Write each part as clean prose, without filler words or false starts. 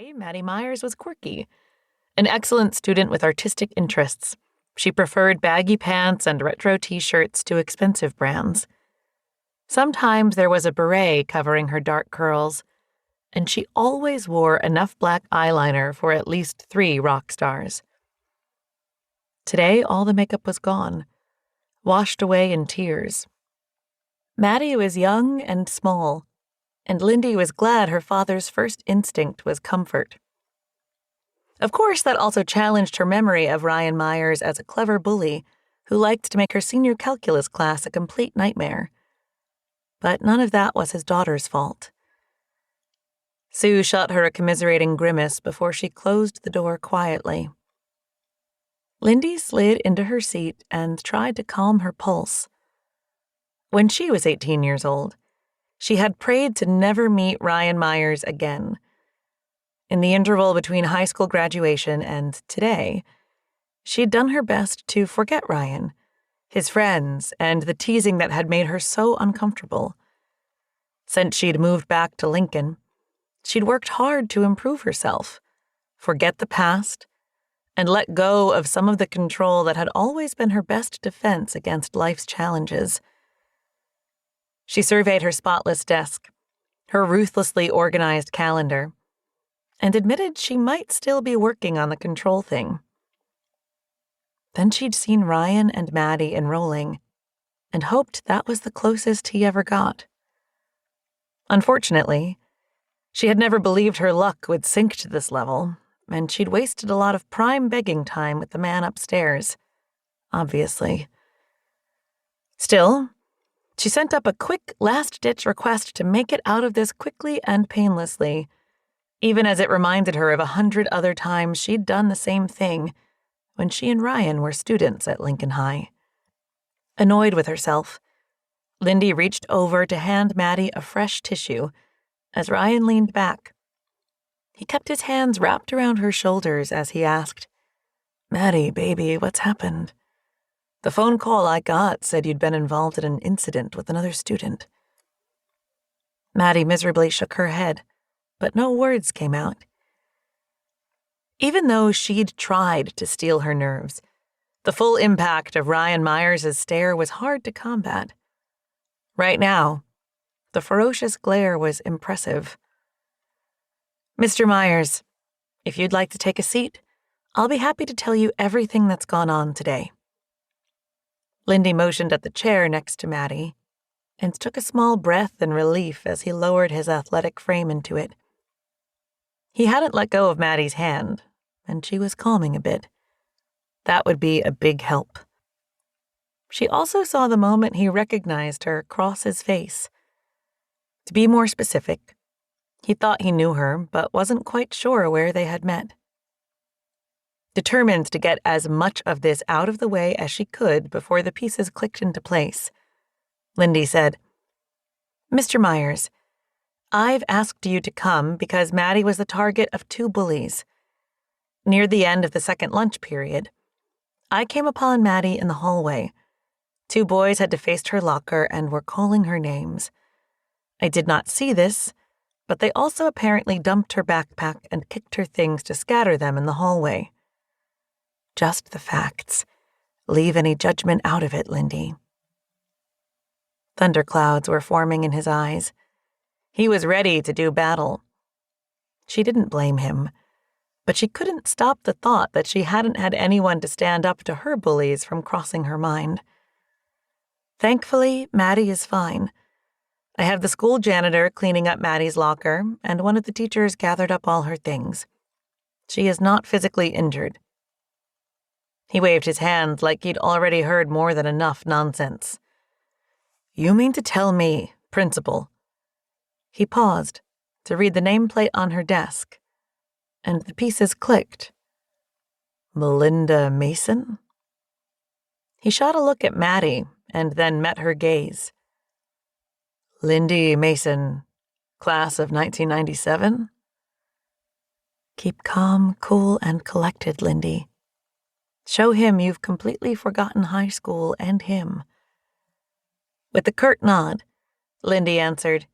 personality, Maddie Myers was quirky. An excellent student with artistic interests, she preferred baggy pants and retro t-shirts to expensive brands. Sometimes there was a beret covering her dark curls, and she always wore enough black eyeliner for at least 3 rock stars. Today, all the makeup was gone, washed away in tears. Maddie was young and small, and Lindy was glad her father's first instinct was comfort. Of course, that also challenged her memory of Ryan Myers as a clever bully who liked to make her senior calculus class a complete nightmare. But none of that was his daughter's fault. Sue shot her a commiserating grimace before she closed the door quietly. Lindy slid into her seat and tried to calm her pulse. When she was 18 years old, she had prayed to never meet Ryan Myers again. In the interval between high school graduation and today, she'd done her best to forget Ryan, his friends, and the teasing that had made her so uncomfortable. Since she'd moved back to Lincoln, she'd worked hard to improve herself, forget the past, and let go of some of the control that had always been her best defense against life's challenges. She surveyed her spotless desk, her ruthlessly organized calendar, and admitted she might still be working on the control thing. Then she'd seen Ryan and Maddie enrolling, and hoped that was the closest he ever got. Unfortunately, she had never believed her luck would sink to this level, and she'd wasted a lot of prime begging time with the man upstairs, obviously. Still, she sent up a quick last-ditch request to make it out of this quickly and painlessly, even as it reminded her of 100 other times she'd done the same thing when she and Ryan were students at Lincoln High. Annoyed with herself, Lindy reached over to hand Maddie a fresh tissue as Ryan leaned back. He kept his hands wrapped around her shoulders as he asked, "Maddie, baby, what's happened? The phone call I got said you'd been involved in an incident with another student." Maddie miserably shook her head, but no words came out. Even though she'd tried to steel her nerves, the full impact of Ryan Myers' stare was hard to combat. Right now, the ferocious glare was impressive. "Mr. Myers, if you'd like to take a seat, I'll be happy to tell you everything that's gone on today." Lindy motioned at the chair next to Maddie and took a small breath in relief as he lowered his athletic frame into it. He hadn't let go of Maddie's hand, and she was calming a bit. That would be a big help. She also saw the moment he recognized her cross his face. To be more specific, he thought he knew her, but wasn't quite sure where they had met. Determined to get as much of this out of the way as she could before the pieces clicked into place, Lindy said, "Mr. Myers, I've asked you to come because Maddie was the target of 2 bullies. Near the end of the second lunch period, I came upon Maddie in the hallway. 2 boys had defaced her locker and were calling her names. I did not see this, but they also apparently dumped her backpack and kicked her things to scatter them in the hallway. Just the facts. Leave any judgment out of it, Lindy." Thunderclouds were forming in his eyes. He was ready to do battle. She didn't blame him, but she couldn't stop the thought that she hadn't had anyone to stand up to her bullies from crossing her mind. "Thankfully, Maddie is fine. I have the school janitor cleaning up Maddie's locker, and one of the teachers gathered up all her things. She is not physically injured." He waved his hand like he'd already heard more than enough nonsense. "You mean to tell me, principal?" He paused to read the nameplate on her desk, and the pieces clicked. "Lindy Mason?" He shot a look at Maddie and then met her gaze. "Lindy Mason, class of 1997? Keep calm, cool, and collected, Lindy. Show him you've completely forgotten high school and him." With a curt nod, Lindy answered,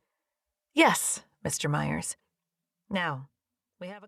"Yes, Mr. Myers. Now, we have a..."